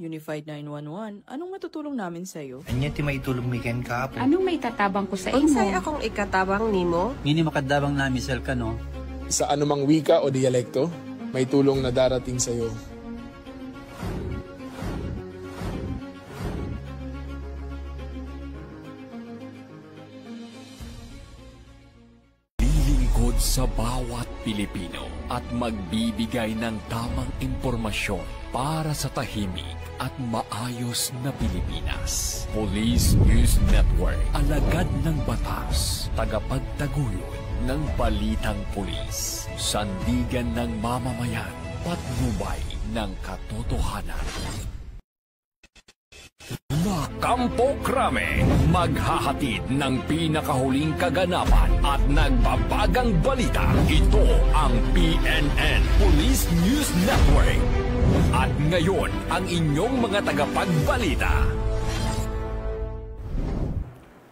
Unified 911, anong matutulong namin sa'yo? Anya ti maitulong miken ka po. Anong may tatabang ko sa imo? Unsay akong ikatabang nimo? Ngini makadabang na misel ka no? Sa anumang wika o dialekto, may tulong na darating sa iyo. Lilingkod sa bawat Pilipino at magbibigay ng tamang impormasyon para sa tahimik at maayos na Pilipinas. Police News Network, alagad ng batas, tagapagtaguyod ng balitang pulis, sandigan ng mamamayan, patnubay ng katotohanan. La Campo Crame, maghahatid ng pinakahuling kaganapan at nagbabagang balita. Ito ang PNN Police News Network. At ngayon, ang inyong mga tagapagbalita.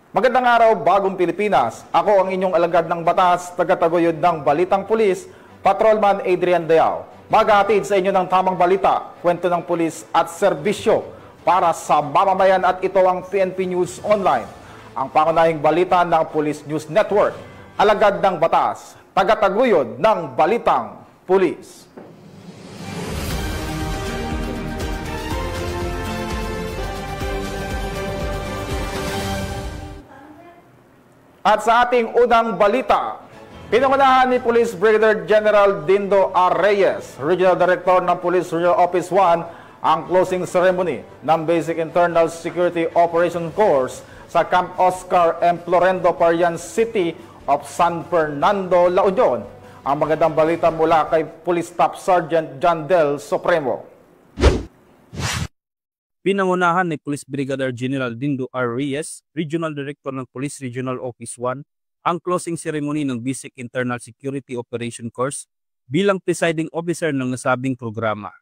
Magandang araw, bagong Pilipinas. Ako ang inyong alagad ng batas, tagataguyod ng Balitang Pulis, Patrolman Adrian Deao. Maghahatid sa inyo ng tamang balita, kwento ng pulis at serbisyo para sa mamamayan, at ito ang PNP News Online. Ang pangunahing balita ng Police News Network, alagad ng batas, tagataguyod ng Balitang Pulis. At sa ating unang balita, pinangunahan ni Police Brigadier General Dindo R. Reyes, Regional Director ng Police Regional Office 1, ang closing ceremony ng Basic Internal Security Operation Course sa Camp Oscar M. Florendo, Parian City of San Fernando, La Union. Ang magandang balita mula kay Police Staff Sergeant John Del Supremo. Pinangunahan ni Police Brigadier General Dindo R. Reyes, Regional Director ng Police Regional Office 1, ang closing ceremony ng Basic Internal Security Operation Course bilang presiding officer ng nasabing programa.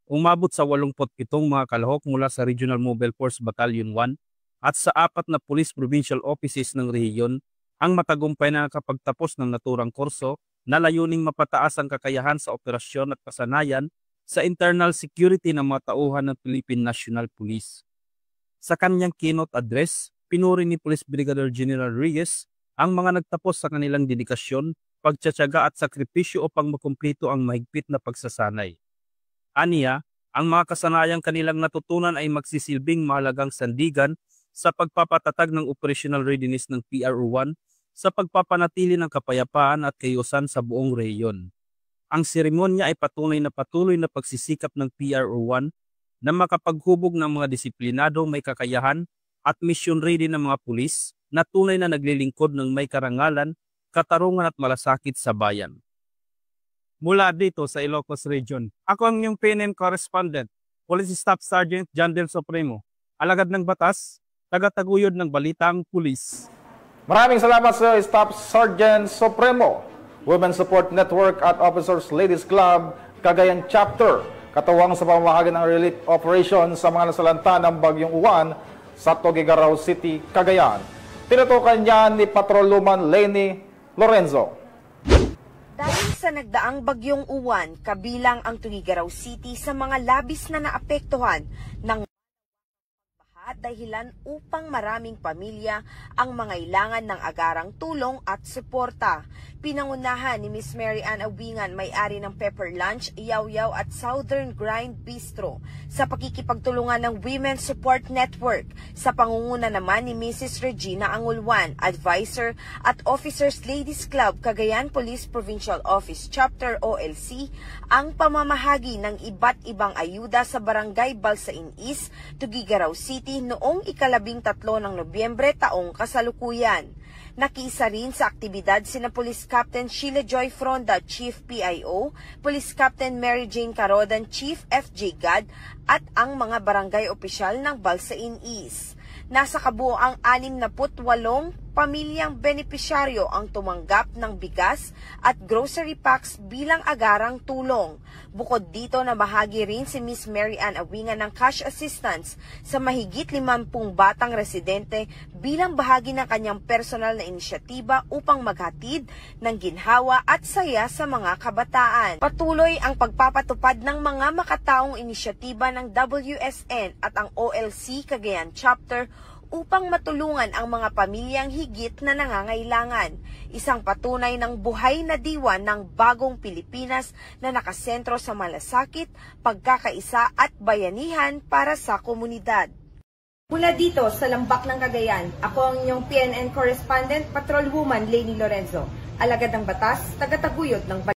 Umabot sa 87 mga kalahok mula sa Regional Mobile Force Battalion 1 at sa 4 na Police Provincial Offices ng rehiyon ang matagumpay na nakapagtapos ng naturang kurso na layuning mapataas ang kakayahan sa operasyon at kasanayan sa internal security ng mga tauhan ng Philippine National Police. Sa kanyang keynote address, pinuri ni Police Brigadier General Reyes ang mga nagtapos sa kanilang dedikasyon, pagtsatsaga at sakripisyo upang makumpleto ang mahigpit na pagsasanay. Aniya, ang mga kasanayang kanilang natutunan ay magsisilbing mahalagang sandigan sa pagpapatatag ng operational readiness ng PRO1 sa pagpapanatili ng kapayapaan at kaayusan sa buong rehiyon. Ang seremonya ay patuloy na pagsisikap ng PRO1 na makapaghubog ng mga disiplinadong may kakayahan at mission ready ng mga pulis na tunay na naglilingkod ng may karangalan, katarungan at malasakit sa bayan. Mula dito sa Ilocos Region, ako ang inyong PNN correspondent, Police Staff Sergeant John Del Supremo, alagad ng batas, tagataguyod ng Balitang Pulis. Maraming salamat sa Staff Sergeant Supremo, Women's Support Network at Officers Ladies Club, Cagayan Chapter, katuwang sa pamamahagi ng relief operation sa mga nasalanta ng Bagyong Uwan sa Tuguegarao City, Cagayan. Tinutukan niya ni Patrolman Lenny Lorenzo. Dahil sa nagdaang Bagyong Uwan, kabilang ang Tuguegarao City sa mga labis na naapektuhan ng dahilan upang maraming pamilya ang mangailangan ng agarang tulong at suporta. Pinangunahan ni Miss Mary Ann Awingan, may-ari ng Pepper Lunch, Yaw-Yaw at Southern Grind Bistro, sa pakikipagtulungan ng Women's Support Network, sa pangunguna naman ni Mrs. Regina Angulwan, Advisor at Officers Ladies Club, Cagayan Police Provincial Office Chapter OLC, ang pamamahagi ng iba't ibang ayuda sa Barangay Balsain East, Tuguegarao City noong ika-13 ng Nobyembre taong kasalukuyan. Nakiisa rin sa aktibidad sina Police Captain Sheila Joy Fronda, Chief PIO, Police Captain Mary Jane Carodan, Chief FJ God, at ang mga barangay opisyal ng Balsain East. Nasa kabuoang 68 pamilyang benepisyaryo ang tumanggap ng bigas at grocery packs bilang agarang tulong. Bukod dito, nabahagi rin si Miss Mary Ann Awingan ng cash assistance sa mahigit 50 batang residente bilang bahagi ng kanyang personal na inisyatiba upang maghatid ng ginhawa at saya sa mga kabataan. Patuloy ang pagpapatupad ng mga makataong inisyatiba ng WSN at ang OLC Cagayan Chapter upang matulungan ang mga pamilyang higit na nangangailangan. Isang patunay ng buhay na diwa ng bagong Pilipinas na nakasentro sa malasakit, pagkakaisa at bayanihan para sa komunidad. Mula dito sa Lambak ng Cagayan, ako ang inyong PNN correspondent, Patrolwoman Leni Lorenzo, alagad ng batas, tagataguyod ng